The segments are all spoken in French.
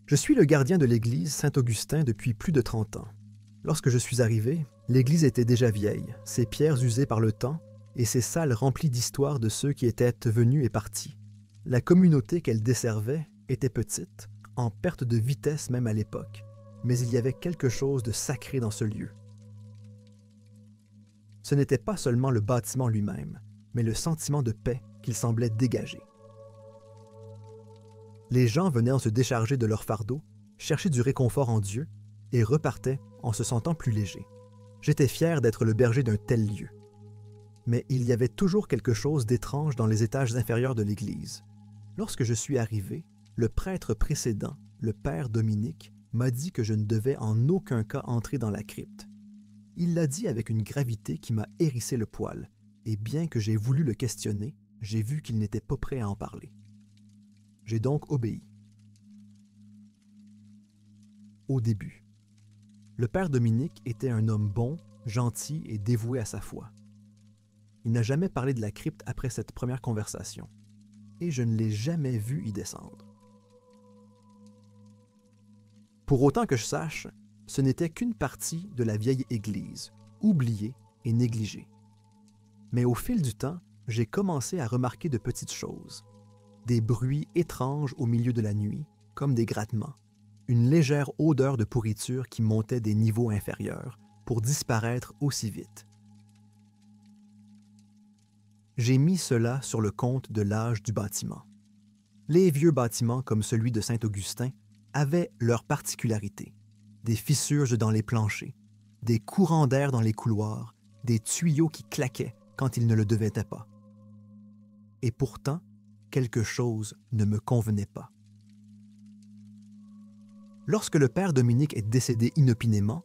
Je suis le gardien de l'église Saint-Augustin depuis plus de 30 ans. Lorsque je suis arrivé, l'église était déjà vieille, ses pierres usées par le temps et ses salles remplies d'histoires de ceux qui étaient venus et partis. La communauté qu'elle desservait était petite, en perte de vitesse même à l'époque, mais il y avait quelque chose de sacré dans ce lieu. Ce n'était pas seulement le bâtiment lui-même, mais le sentiment de paix qu'il semblait dégager. Les gens venaient en se décharger de leur fardeau, chercher du réconfort en Dieu, et repartaient en se sentant plus légers. J'étais fier d'être le berger d'un tel lieu. Mais il y avait toujours quelque chose d'étrange dans les étages inférieurs de l'église. Lorsque je suis arrivé, le prêtre précédent, le père Dominique, m'a dit que je ne devais en aucun cas entrer dans la crypte. Il l'a dit avec une gravité qui m'a hérissé le poil, et bien que j'ai voulu le questionner, j'ai vu qu'il n'était pas prêt à en parler. J'ai donc obéi. Au début. Le père Dominique était un homme bon, gentil et dévoué à sa foi. Il n'a jamais parlé de la crypte après cette première conversation, et je ne l'ai jamais vu y descendre. Pour autant que je sache, ce n'était qu'une partie de la vieille église, oubliée et négligée. Mais au fil du temps, j'ai commencé à remarquer de petites choses. Des bruits étranges au milieu de la nuit, comme des grattements, une légère odeur de pourriture qui montait des niveaux inférieurs pour disparaître aussi vite. J'ai mis cela sur le compte de l'âge du bâtiment. Les vieux bâtiments comme celui de Saint-Augustin avaient leurs particularités. Des fissures dans les planchers, des courants d'air dans les couloirs, des tuyaux qui claquaient quand ils ne le devaient pas. Et pourtant, quelque chose ne me convenait pas. Lorsque le père Dominique est décédé inopinément,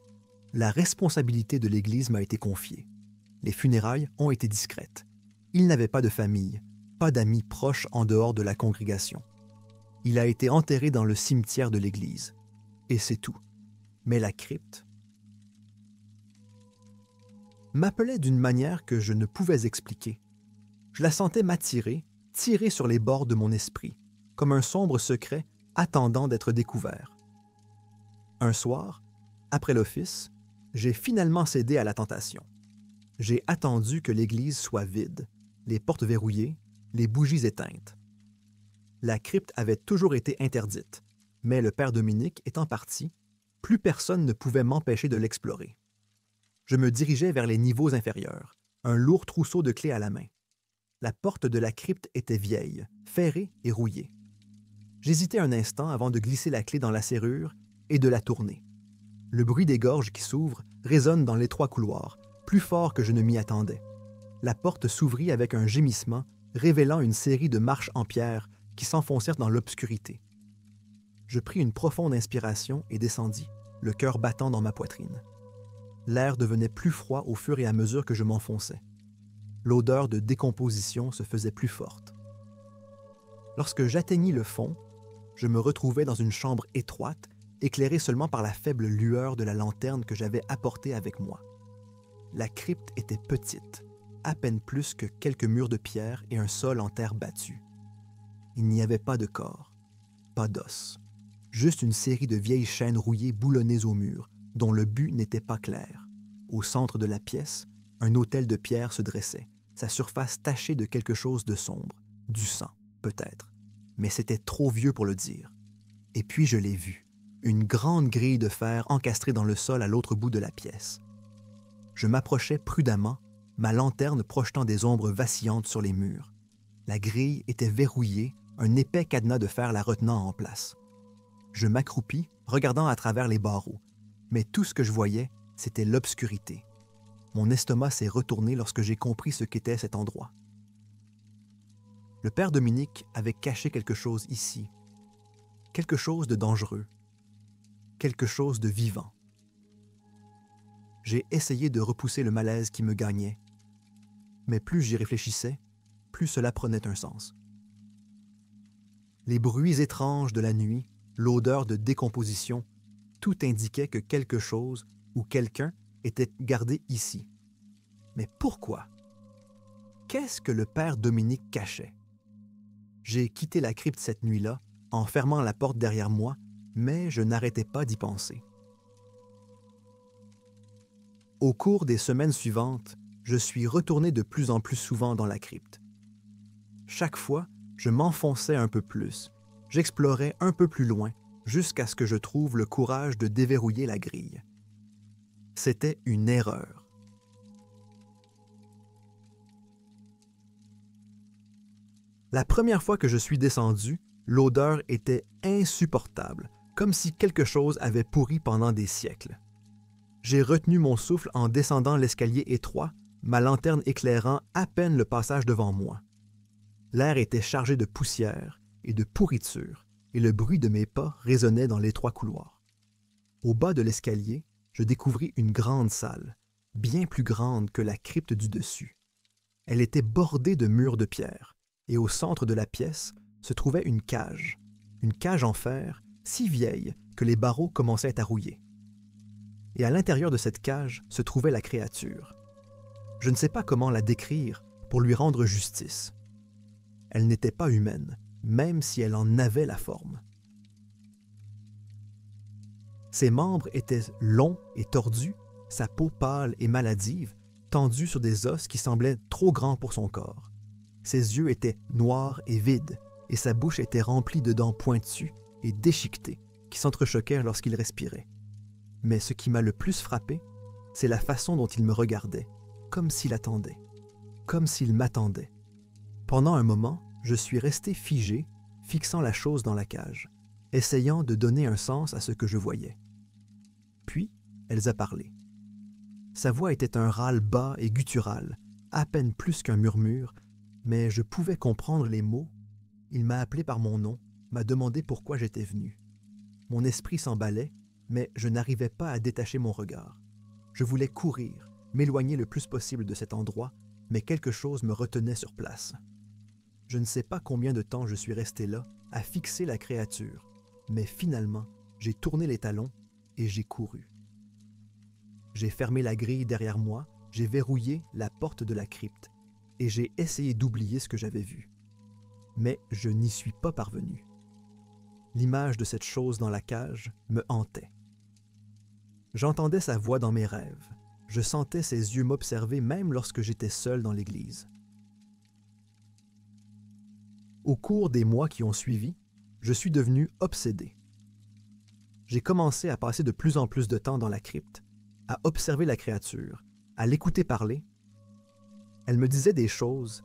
la responsabilité de l'Église m'a été confiée. Les funérailles ont été discrètes. Il n'avait pas de famille, pas d'amis proches en dehors de la congrégation. Il a été enterré dans le cimetière de l'Église. Et c'est tout. Mais la crypte m'appelait d'une manière que je ne pouvais expliquer. Je la sentais m'attirer, tirer sur les bords de mon esprit, comme un sombre secret attendant d'être découvert. Un soir, après l'office, j'ai finalement cédé à la tentation. J'ai attendu que l'église soit vide, les portes verrouillées, les bougies éteintes. La crypte avait toujours été interdite, mais le père Dominique étant parti, plus personne ne pouvait m'empêcher de l'explorer. Je me dirigeais vers les niveaux inférieurs, un lourd trousseau de clés à la main. La porte de la crypte était vieille, ferrée et rouillée. J'hésitais un instant avant de glisser la clé dans la serrure et de la tourner. Le bruit des gorges qui s'ouvrent résonne dans l'étroit couloir, plus fort que je ne m'y attendais. La porte s'ouvrit avec un gémissement, révélant une série de marches en pierre qui s'enfoncèrent dans l'obscurité. Je pris une profonde inspiration et descendis, le cœur battant dans ma poitrine. L'air devenait plus froid au fur et à mesure que je m'enfonçais. L'odeur de décomposition se faisait plus forte. Lorsque j'atteignis le fond, je me retrouvais dans une chambre étroite, éclairée seulement par la faible lueur de la lanterne que j'avais apportée avec moi. La crypte était petite, à peine plus que quelques murs de pierre et un sol en terre battue. Il n'y avait pas de corps, pas d'os, juste une série de vieilles chaînes rouillées boulonnées au mur, dont le but n'était pas clair. Au centre de la pièce, un autel de pierre se dressait, sa surface tachée de quelque chose de sombre, du sang, peut-être, mais c'était trop vieux pour le dire. Et puis je l'ai vu, une grande grille de fer encastrée dans le sol à l'autre bout de la pièce. Je m'approchais prudemment, ma lanterne projetant des ombres vacillantes sur les murs. La grille était verrouillée, un épais cadenas de fer la retenant en place. Je m'accroupis, regardant à travers les barreaux, mais tout ce que je voyais, c'était l'obscurité. Mon estomac s'est retourné lorsque j'ai compris ce qu'était cet endroit. Le père Dominique avait caché quelque chose ici, quelque chose de dangereux, quelque chose de vivant. J'ai essayé de repousser le malaise qui me gagnait, mais plus j'y réfléchissais, plus cela prenait un sens. Les bruits étranges de la nuit, l'odeur de décomposition, tout indiquait que quelque chose ou quelqu'un était gardé ici. Mais pourquoi? Qu'est-ce que le père Dominique cachait? J'ai quitté la crypte cette nuit-là, en fermant la porte derrière moi, mais je n'arrêtais pas d'y penser. Au cours des semaines suivantes, je suis retourné de plus en plus souvent dans la crypte. Chaque fois, je m'enfonçais un peu plus, j'explorais un peu plus loin, jusqu'à ce que je trouve le courage de déverrouiller la grille. C'était une erreur. La première fois que je suis descendu, l'odeur était insupportable, comme si quelque chose avait pourri pendant des siècles. J'ai retenu mon souffle en descendant l'escalier étroit, ma lanterne éclairant à peine le passage devant moi. L'air était chargé de poussière et de pourriture, et le bruit de mes pas résonnait dans l'étroit couloir. Au bas de l'escalier, je découvris une grande salle, bien plus grande que la crypte du dessus. Elle était bordée de murs de pierre, et au centre de la pièce se trouvait une cage en fer si vieille que les barreaux commençaient à rouiller. Et à l'intérieur de cette cage se trouvait la créature. Je ne sais pas comment la décrire pour lui rendre justice. Elle n'était pas humaine, même si elle en avait la forme. Ses membres étaient longs et tordus, sa peau pâle et maladive, tendue sur des os qui semblaient trop grands pour son corps. Ses yeux étaient noirs et vides, et sa bouche était remplie de dents pointues et déchiquetées qui s'entrechoquaient lorsqu'il respirait. Mais ce qui m'a le plus frappé, c'est la façon dont il me regardait, comme s'il attendait, comme s'il m'attendait. Pendant un moment, je suis resté figé, fixant la chose dans la cage, essayant de donner un sens à ce que je voyais. Puis, elle a parlé. Sa voix était un râle bas et guttural, à peine plus qu'un murmure, mais je pouvais comprendre les mots. Il m'a appelé par mon nom, m'a demandé pourquoi j'étais venu. Mon esprit s'emballait, mais je n'arrivais pas à détacher mon regard. Je voulais courir, m'éloigner le plus possible de cet endroit, mais quelque chose me retenait sur place. Je ne sais pas combien de temps je suis resté là, à fixer la créature, mais finalement, j'ai tourné les talons et j'ai couru. J'ai fermé la grille derrière moi, j'ai verrouillé la porte de la crypte, et j'ai essayé d'oublier ce que j'avais vu. Mais je n'y suis pas parvenu. L'image de cette chose dans la cage me hantait. J'entendais sa voix dans mes rêves. Je sentais ses yeux m'observer même lorsque j'étais seul dans l'église. Au cours des mois qui ont suivi, je suis devenu obsédé. J'ai commencé à passer de plus en plus de temps dans la crypte, à observer la créature, à l'écouter parler. Elle me disait des choses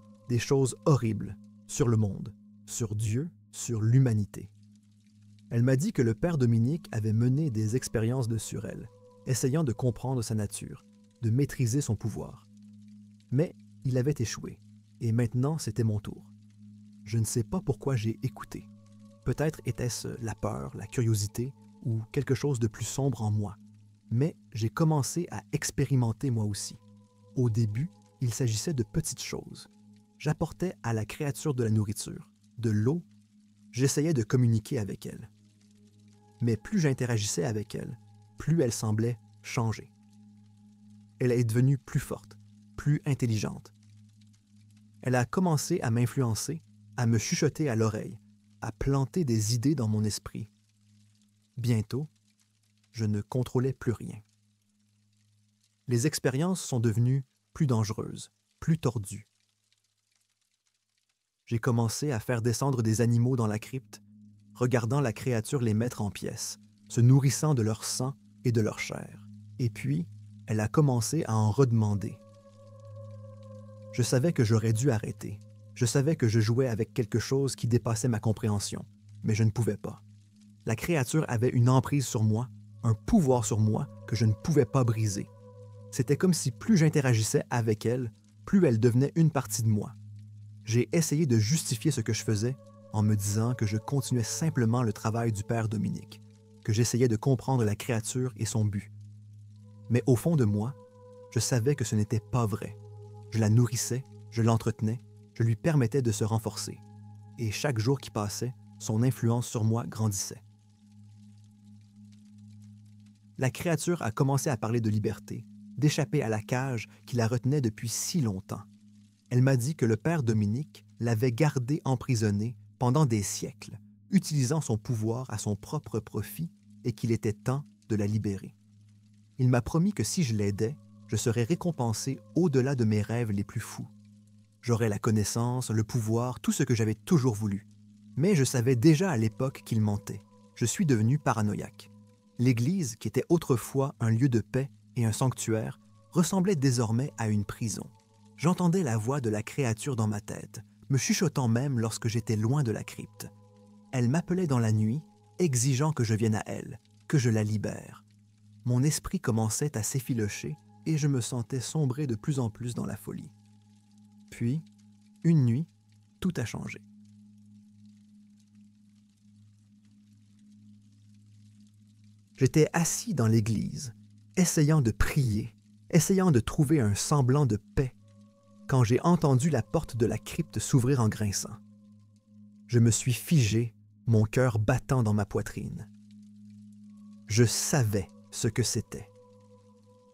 horribles sur le monde, sur Dieu, sur l'humanité. Elle m'a dit que le père Dominique avait mené des expériences dessus elle, essayant de comprendre sa nature, de maîtriser son pouvoir. Mais il avait échoué, et maintenant c'était mon tour. Je ne sais pas pourquoi j'ai écouté. Peut-être était-ce la peur, la curiosité, ou quelque chose de plus sombre en moi. Mais j'ai commencé à expérimenter moi aussi. Au début, il s'agissait de petites choses. J'apportais à la créature de la nourriture, de l'eau. J'essayais de communiquer avec elle. Mais plus j'interagissais avec elle, plus elle semblait changer. Elle est devenue plus forte, plus intelligente. Elle a commencé à m'influencer, à me chuchoter à l'oreille, à planter des idées dans mon esprit. Bientôt, je ne contrôlais plus rien. Les expériences sont devenues plus dangereuses, plus tordues. J'ai commencé à faire descendre des animaux dans la crypte, regardant la créature les mettre en pièces, se nourrissant de leur sang et de leur chair. Et puis, elle a commencé à en redemander. Je savais que j'aurais dû arrêter. Je savais que je jouais avec quelque chose qui dépassait ma compréhension, mais je ne pouvais pas. La créature avait une emprise sur moi, un pouvoir sur moi que je ne pouvais pas briser. C'était comme si plus j'interagissais avec elle, plus elle devenait une partie de moi. J'ai essayé de justifier ce que je faisais en me disant que je continuais simplement le travail du père Dominique, que j'essayais de comprendre la créature et son but. Mais au fond de moi, je savais que ce n'était pas vrai. Je la nourrissais, je l'entretenais, je lui permettais de se renforcer. Et chaque jour qui passait, son influence sur moi grandissait. La créature a commencé à parler de liberté, d'échapper à la cage qui la retenait depuis si longtemps. Elle m'a dit que le père Dominique l'avait gardée emprisonnée pendant des siècles, utilisant son pouvoir à son propre profit et qu'il était temps de la libérer. Il m'a promis que si je l'aidais, je serais récompensé au-delà de mes rêves les plus fous. J'aurais la connaissance, le pouvoir, tout ce que j'avais toujours voulu. Mais je savais déjà à l'époque qu'il mentait. Je suis devenu paranoïaque. L'Église, qui était autrefois un lieu de paix et un sanctuaire, ressemblait désormais à une prison. J'entendais la voix de la créature dans ma tête, me chuchotant même lorsque j'étais loin de la crypte. Elle m'appelait dans la nuit, exigeant que je vienne à elle, que je la libère. Mon esprit commençait à s'effilocher et je me sentais sombrer de plus en plus dans la folie. Puis, une nuit, tout a changé. J'étais assis dans l'église, essayant de prier, essayant de trouver un semblant de paix, quand j'ai entendu la porte de la crypte s'ouvrir en grinçant. Je me suis figé, mon cœur battant dans ma poitrine. Je savais ce que c'était.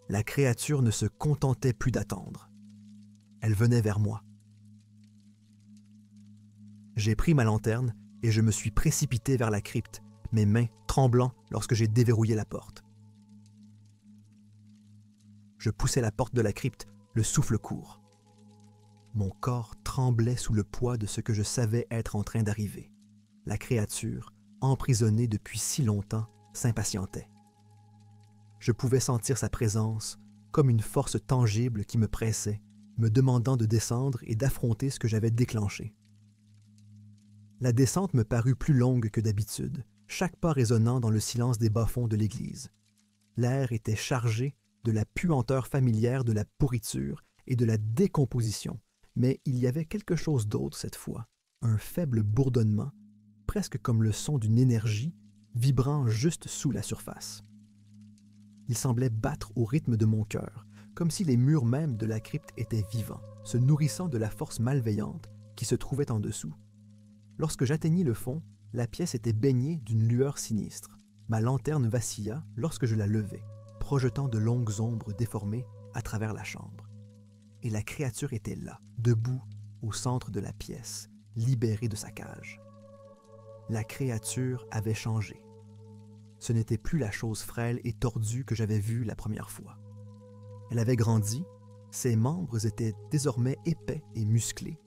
La créature ne se contentait plus d'attendre. Elle venait vers moi. J'ai pris ma lanterne et je me suis précipité vers la crypte, mes mains tremblant lorsque j'ai déverrouillé la porte. Je poussai la porte de la crypte, le souffle court. Mon corps tremblait sous le poids de ce que je savais être en train d'arriver. La créature, emprisonnée depuis si longtemps, s'impatientait. Je pouvais sentir sa présence comme une force tangible qui me pressait, me demandant de descendre et d'affronter ce que j'avais déclenché. La descente me parut plus longue que d'habitude, chaque pas résonnant dans le silence des bas-fonds de l'église. L'air était chargé de la puanteur familière de la pourriture et de la décomposition, mais il y avait quelque chose d'autre cette fois, un faible bourdonnement, presque comme le son d'une énergie vibrant juste sous la surface. Il semblait battre au rythme de mon cœur, comme si les murs même de la crypte étaient vivants, se nourrissant de la force malveillante qui se trouvait en dessous. Lorsque j'atteignis le fond, la pièce était baignée d'une lueur sinistre. Ma lanterne vacilla lorsque je la levai, projetant de longues ombres déformées à travers la chambre. Et la créature était là, debout, au centre de la pièce, libérée de sa cage. La créature avait changé. Ce n'était plus la chose frêle et tordue que j'avais vue la première fois. Elle avait grandi, ses membres étaient désormais épais et musclés,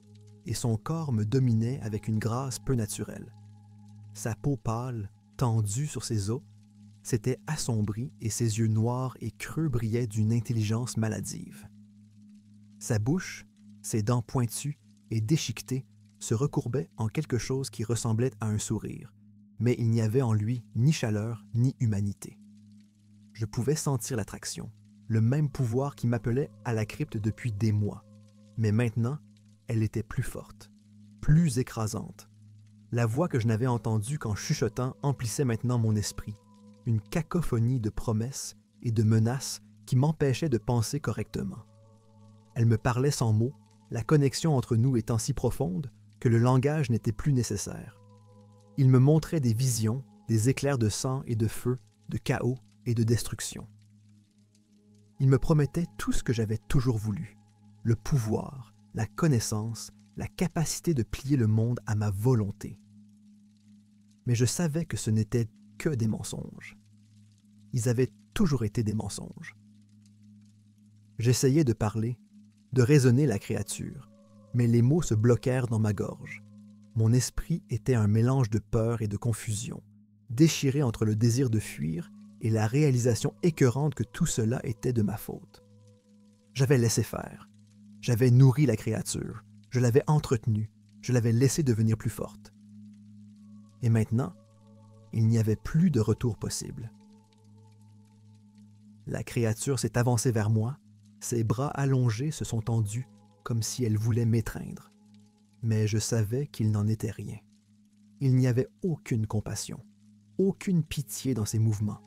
et son corps me dominait avec une grâce peu naturelle. Sa peau pâle, tendue sur ses os, s'était assombrie et ses yeux noirs et creux brillaient d'une intelligence maladive. Sa bouche, ses dents pointues et déchiquetées, se recourbaient en quelque chose qui ressemblait à un sourire, mais il n'y avait en lui ni chaleur ni humanité. Je pouvais sentir l'attraction, le même pouvoir qui m'appelait à la crypte depuis des mois, mais maintenant, elle était plus forte, plus écrasante. La voix que je n'avais entendue qu'en chuchotant emplissait maintenant mon esprit, une cacophonie de promesses et de menaces qui m'empêchait de penser correctement. Elle me parlait sans mots, la connexion entre nous étant si profonde que le langage n'était plus nécessaire. Il me montrait des visions, des éclairs de sang et de feu, de chaos et de destruction. Il me promettait tout ce que j'avais toujours voulu, le pouvoir, la connaissance, la capacité de plier le monde à ma volonté. Mais je savais que ce n'était que des mensonges. Ils avaient toujours été des mensonges. J'essayais de parler, de raisonner la créature, mais les mots se bloquèrent dans ma gorge. Mon esprit était un mélange de peur et de confusion, déchiré entre le désir de fuir et la réalisation écœurante que tout cela était de ma faute. J'avais laissé faire. J'avais nourri la créature, je l'avais entretenue, je l'avais laissée devenir plus forte. Et maintenant, il n'y avait plus de retour possible. La créature s'est avancée vers moi, ses bras allongés se sont tendus comme si elle voulait m'étreindre. Mais je savais qu'il n'en était rien. Il n'y avait aucune compassion, aucune pitié dans ses mouvements.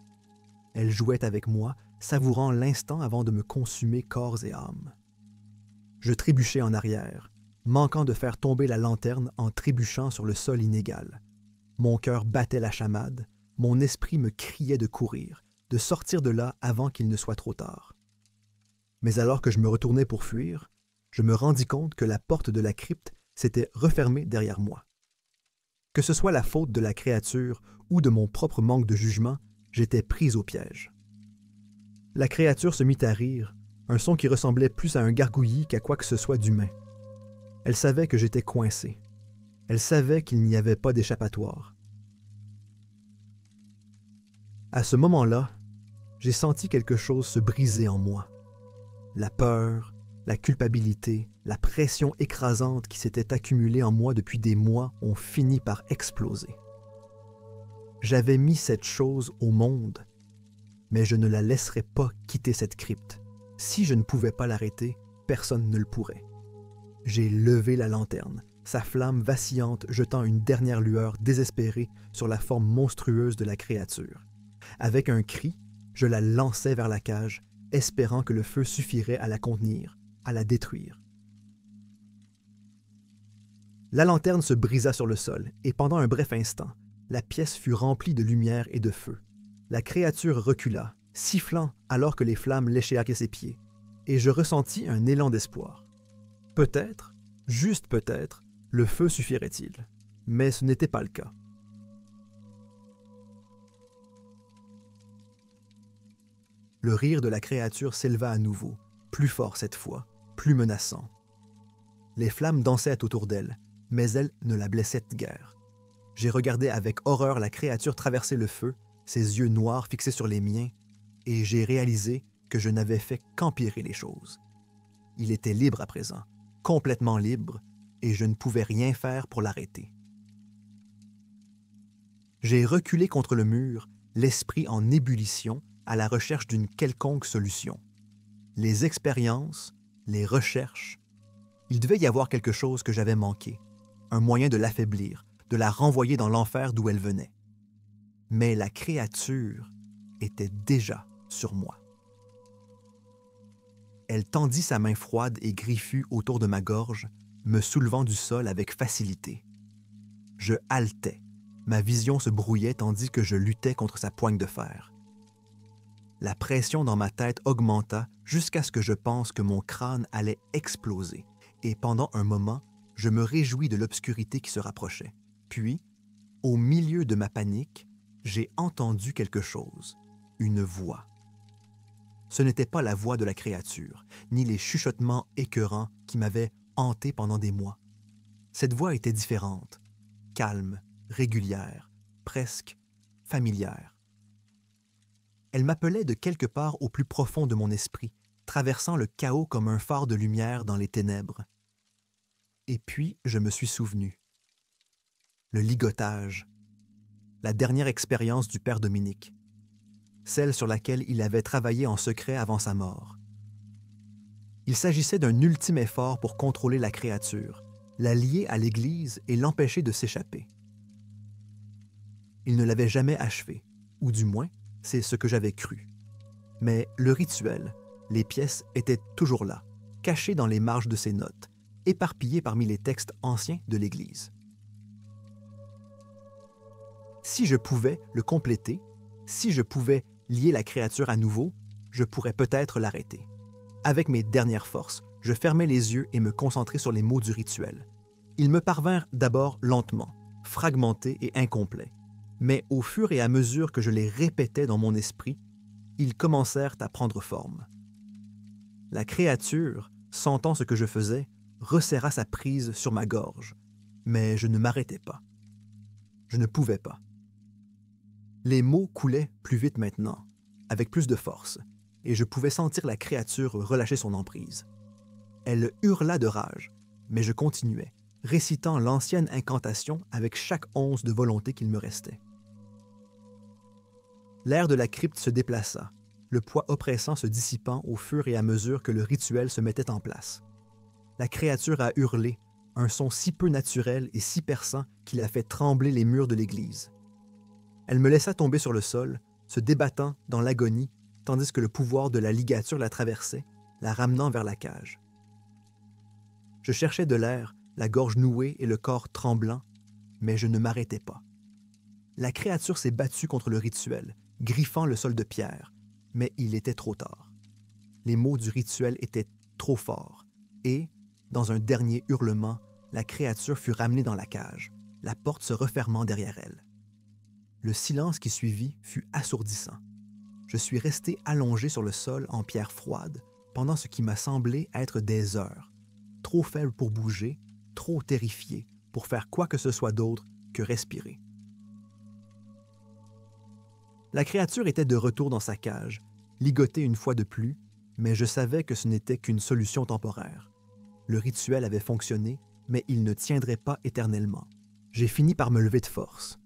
Elle jouait avec moi, savourant l'instant avant de me consumer corps et âme. Je trébuchai en arrière, manquant de faire tomber la lanterne en trébuchant sur le sol inégal. Mon cœur battait la chamade, mon esprit me criait de courir, de sortir de là avant qu'il ne soit trop tard. Mais alors que je me retournais pour fuir, je me rendis compte que la porte de la crypte s'était refermée derrière moi. Que ce soit la faute de la créature ou de mon propre manque de jugement, j'étais prise au piège. La créature se mit à rire, un son qui ressemblait plus à un gargouillis qu'à quoi que ce soit d'humain. Elle savait que j'étais coincé. Elle savait qu'il n'y avait pas d'échappatoire. À ce moment-là, j'ai senti quelque chose se briser en moi. La peur, la culpabilité, la pression écrasante qui s'était accumulée en moi depuis des mois ont fini par exploser. J'avais mis cette chose au monde, mais je ne la laisserais pas quitter cette crypte. Si je ne pouvais pas l'arrêter, personne ne le pourrait. J'ai levé la lanterne, sa flamme vacillante jetant une dernière lueur désespérée sur la forme monstrueuse de la créature. Avec un cri, je la lançai vers la cage, espérant que le feu suffirait à la contenir, à la détruire. La lanterne se brisa sur le sol, et pendant un bref instant, la pièce fut remplie de lumière et de feu. La créature recula, sifflant alors que les flammes léchaient à ses pieds, et je ressentis un élan d'espoir. Peut-être, juste peut-être, le feu suffirait-il, mais ce n'était pas le cas. Le rire de la créature s'éleva à nouveau, plus fort cette fois, plus menaçant. Les flammes dansaient autour d'elle, mais elles ne la blessaient guère. J'ai regardé avec horreur la créature traverser le feu, ses yeux noirs fixés sur les miens, et j'ai réalisé que je n'avais fait qu'empirer les choses. Il était libre à présent, complètement libre, et je ne pouvais rien faire pour l'arrêter. J'ai reculé contre le mur, l'esprit en ébullition, à la recherche d'une quelconque solution. Les expériences, les recherches, il devait y avoir quelque chose que j'avais manqué, un moyen de l'affaiblir, de la renvoyer dans l'enfer d'où elle venait. Mais la créature était déjà sur moi. Elle tendit sa main froide et griffue autour de ma gorge, me soulevant du sol avec facilité. Je haletais, ma vision se brouillait tandis que je luttais contre sa poigne de fer. La pression dans ma tête augmenta jusqu'à ce que je pense que mon crâne allait exploser, et pendant un moment, je me réjouis de l'obscurité qui se rapprochait. Puis, au milieu de ma panique, j'ai entendu quelque chose, une voix. Ce n'était pas la voix de la créature, ni les chuchotements écœurants qui m'avaient hanté pendant des mois. Cette voix était différente, calme, régulière, presque familière. Elle m'appelait de quelque part au plus profond de mon esprit, traversant le chaos comme un phare de lumière dans les ténèbres. Et puis, je me suis souvenu. Le ligotage, la dernière expérience du père Dominique, celle sur laquelle il avait travaillé en secret avant sa mort. Il s'agissait d'un ultime effort pour contrôler la créature, la lier à l'Église et l'empêcher de s'échapper. Il ne l'avait jamais achevé, ou du moins, c'est ce que j'avais cru. Mais le rituel, les pièces étaient toujours là, cachées dans les marges de ses notes, éparpillées parmi les textes anciens de l'Église. Si je pouvais le compléter, si je pouvais lier la créature à nouveau, je pourrais peut-être l'arrêter. Avec mes dernières forces, je fermai les yeux et me concentrai sur les mots du rituel. Ils me parvinrent d'abord lentement, fragmentés et incomplets, mais au fur et à mesure que je les répétais dans mon esprit, ils commencèrent à prendre forme. La créature, sentant ce que je faisais, resserra sa prise sur ma gorge, mais je ne m'arrêtais pas. Je ne pouvais pas. Les mots coulaient plus vite maintenant, avec plus de force, et je pouvais sentir la créature relâcher son emprise. Elle hurla de rage, mais je continuais, récitant l'ancienne incantation avec chaque once de volonté qu'il me restait. L'air de la crypte se déplaça, le poids oppressant se dissipant au fur et à mesure que le rituel se mettait en place. La créature a hurlé, un son si peu naturel et si perçant qu'il a fait trembler les murs de l'église. Elle me laissa tomber sur le sol, se débattant dans l'agonie, tandis que le pouvoir de la ligature la traversait, la ramenant vers la cage. Je cherchais de l'air, la gorge nouée et le corps tremblant, mais je ne m'arrêtais pas. La créature s'est battue contre le rituel, griffant le sol de pierre, mais il était trop tard. Les mots du rituel étaient trop forts, et, dans un dernier hurlement, la créature fut ramenée dans la cage, la porte se refermant derrière elle. Le silence qui suivit fut assourdissant. Je suis resté allongé sur le sol en pierre froide pendant ce qui m'a semblé être des heures, trop faible pour bouger, trop terrifié pour faire quoi que ce soit d'autre que respirer. La créature était de retour dans sa cage, ligotée une fois de plus, mais je savais que ce n'était qu'une solution temporaire. Le rituel avait fonctionné, mais il ne tiendrait pas éternellement. J'ai fini par me lever de force.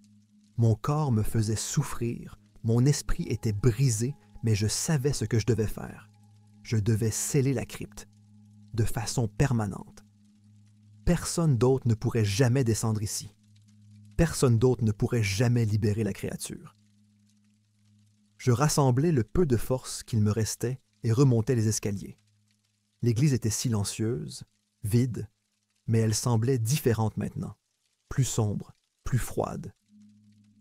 Mon corps me faisait souffrir, mon esprit était brisé, mais je savais ce que je devais faire. Je devais sceller la crypte, de façon permanente. Personne d'autre ne pourrait jamais descendre ici. Personne d'autre ne pourrait jamais libérer la créature. Je rassemblai le peu de force qu'il me restait et remontai les escaliers. L'église était silencieuse, vide, mais elle semblait différente maintenant, plus sombre, plus froide.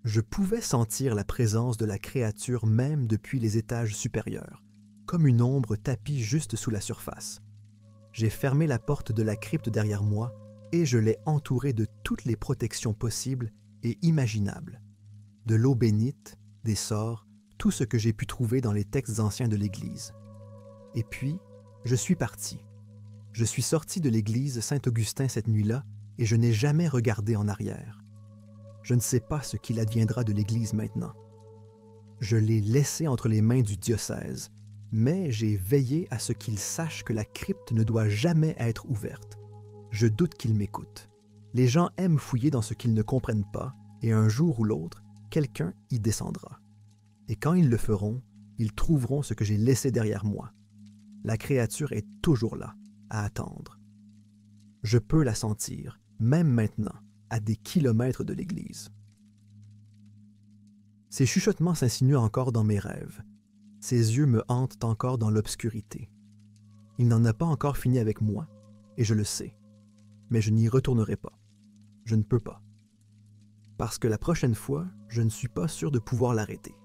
Je pouvais sentir la présence de la créature même depuis les étages supérieurs, comme une ombre tapie juste sous la surface. J'ai fermé la porte de la crypte derrière moi et je l'ai entourée de toutes les protections possibles et imaginables. De l'eau bénite, des sorts, tout ce que j'ai pu trouver dans les textes anciens de l'Église. Et puis, je suis parti. Je suis sorti de l'église Saint-Augustin cette nuit-là et je n'ai jamais regardé en arrière. Je ne sais pas ce qu'il adviendra de l'église maintenant. Je l'ai laissé entre les mains du diocèse, mais j'ai veillé à ce qu'il sache que la crypte ne doit jamais être ouverte. Je doute qu'il m'écoute. Les gens aiment fouiller dans ce qu'ils ne comprennent pas et un jour ou l'autre, quelqu'un y descendra. Et quand ils le feront, ils trouveront ce que j'ai laissé derrière moi. La créature est toujours là, à attendre. Je peux la sentir, même maintenant, à des kilomètres de l'église. Ses chuchotements s'insinuent encore dans mes rêves. Ses yeux me hantent encore dans l'obscurité. Il n'en a pas encore fini avec moi, et je le sais. Mais je n'y retournerai pas. Je ne peux pas. Parce que la prochaine fois, je ne suis pas sûr de pouvoir l'arrêter.